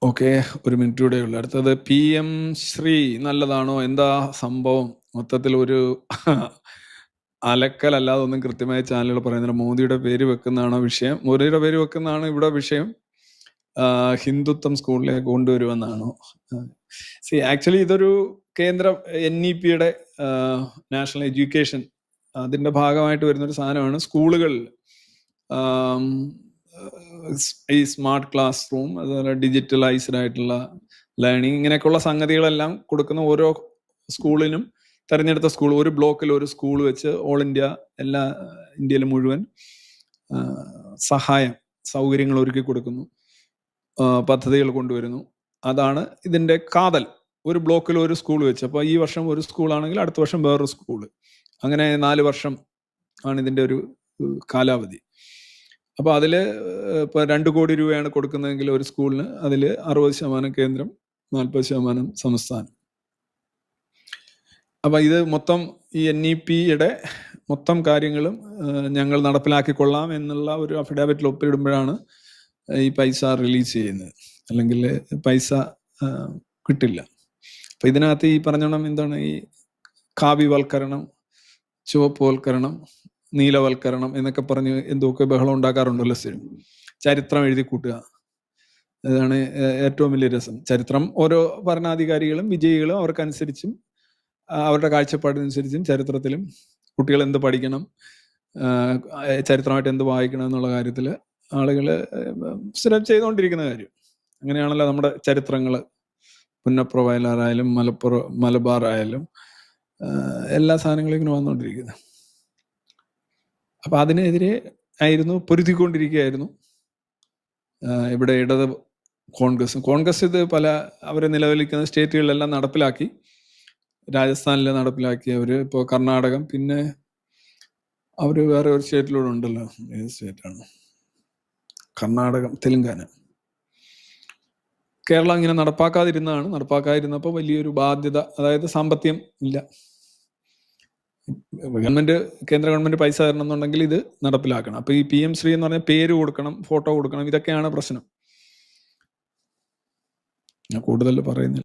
Okay, ഒരു minute കൂടെ ഉള്ളു. അടുത്തത് PM ശ്രീ നല്ലതാണോ? എന്താ സംഭവം? മൊത്തത്തിൽ ഒരു അലക്കലല്ലാതെ ഒന്നും കൃത്യമായ ചാനലുകൾ പറയുന്നില്ല. മോദിയുടെ പേര് വെക്കുന്നതാണോ വിഷയം? മോദിയുടെ പേര് വെക്കുന്നതാണ് ഇവിടെ വിഷയം. ഹിന്ദുത്വം സ്കൂളിലേക്ക് കൊണ്ടുവരുമെന്നാണോ? ആക്ച്വലി ഇതൊരു കേന്ദ്ര NEP-യുടെ നാഷണൽ എഡ്യൂക്കേഷൻ അതിന്റെ ഭാഗമായിട്ട് വരുന്നൊരു സാധനമാണ്. സ്കൂളുകളിൽ ഈ സ്മാർട്ട് ക്ലാസ് റൂം, അതുപോലെ ഡിജിറ്റലൈസ്ഡ് ആയിട്ടുള്ള ലേണിംഗ്, ഇങ്ങനെയൊക്കെയുള്ള സംഗതികളെല്ലാം കൊടുക്കുന്ന ഓരോ സ്കൂളിനും തെരഞ്ഞെടുത്ത സ്കൂൾ, ഒരു ബ്ലോക്കിൽ ഒരു സ്കൂൾ വെച്ച് ഓൾ ഇന്ത്യ, എല്ലാ ഇന്ത്യയിൽ മുഴുവൻ സൗകര്യങ്ങൾ ഒരുക്കി കൊടുക്കുന്നു, പദ്ധതികൾ കൊണ്ടുവരുന്നു. അതാണ് ഇതിന്റെ കാതൽ. ഒരു ബ്ലോക്കിൽ ഒരു സ്കൂൾ വെച്ച്, അപ്പോൾ ഈ വർഷം ഒരു സ്കൂളാണെങ്കിൽ അടുത്ത വർഷം വേറൊരു സ്കൂള്, അങ്ങനെ 4 വർഷം ആണ് ഇതിന്റെ ഒരു കാലാവധി. അപ്പോൾ അതിൽ ഇപ്പോൾ 2 കോടി രൂപയാണ് കൊടുക്കുന്നതെങ്കിൽ ഒരു സ്കൂളിന്, അതിൽ 60% കേന്ദ്രം, 40% സംസ്ഥാനം. അപ്പം ഇത് മൊത്തം ഈ NEP-യുടെ മൊത്തം കാര്യങ്ങളും ഞങ്ങൾ നടപ്പിലാക്കിക്കൊള്ളാം എന്നുള്ള ഒരു അഫിഡാവിറ്റിൽ ഒപ്പിടുമ്പോഴാണ് ഈ പൈസ റിലീസ് ചെയ്യുന്നത്, അല്ലെങ്കിൽ പൈസ കിട്ടില്ല. അപ്പം ഇതിനകത്ത് ഈ പറഞ്ഞോണം എന്താണ്, ഈ കാവ്യവൽക്കരണം, ചുവപ്പുവൽക്കരണം, നീലവൽക്കരണം എന്നൊക്കെ പറഞ്ഞ് എന്തൊക്കെ ബഹളം ഉണ്ടാക്കാറുണ്ടല്ലോ സ്ഥിരം. ചരിത്രം എഴുതി കൂട്ടുക, അതാണ് ഏറ്റവും വലിയ രസം. ചരിത്രം ഓരോ ഭരണാധികാരികളും വിജയികളും അവർക്കനുസരിച്ചും അവരുടെ കാഴ്ചപ്പാടിനനുസരിച്ചും ചരിത്രത്തിലും കുട്ടികൾ എന്ത് പഠിക്കണം, ചരിത്രമായിട്ട് എന്ത് വായിക്കണം എന്നുള്ള കാര്യത്തിൽ ആളുകൾ സ്ഥിരം ചെയ്തുകൊണ്ടിരിക്കുന്ന കാര്യം. അങ്ങനെയാണല്ലോ നമ്മുടെ ചരിത്രങ്ങൾ. പുന്നപ്ര വയലാറായാലും മലബാർ ആയാലും എല്ലാ സാധനങ്ങളും ഇങ്ങനെ വന്നുകൊണ്ടിരിക്കുന്നത്. അപ്പം അതിനെതിരെ ആയിരുന്നു പൊരുതിക്കൊണ്ടിരിക്കുകയായിരുന്നു ഇവിടെ ഇടത് കോൺഗ്രസ് ഇത് പല അവരെ നിലവിലിരിക്കുന്ന സ്റ്റേറ്റുകളിലെല്ലാം നടപ്പിലാക്കി. രാജസ്ഥാനിൽ നടപ്പിലാക്കി അവർ, ഇപ്പോൾ കർണാടകം, പിന്നെ അവർ വേറെ ഒരു സ്റ്റേറ്റിലൂടെ ഉണ്ടല്ലോ, ഏത് സ്റ്റേറ്റാണ്, കർണാടകം, തെലുങ്കാന. കേരളം ഇങ്ങനെ നടപ്പാക്കാതിരുന്നപ്പോൾ വലിയൊരു ബാധ്യത, അതായത് സാമ്പത്തികം ഇല്ല. കേന്ദ്ര ഗവൺമെന്റ് പൈസ തരണം എന്നുണ്ടെങ്കിൽ ഇത് നടപ്പിലാക്കണം. അപ്പൊ ഈ PM ശ്രീ എന്ന് പറഞ്ഞാൽ പേര് കൊടുക്കണം, ഫോട്ടോ കൊടുക്കണം, ഇതൊക്കെയാണ് പ്രശ്നം. ഞാൻ കൂടുതൽ പറയുന്നില്ല.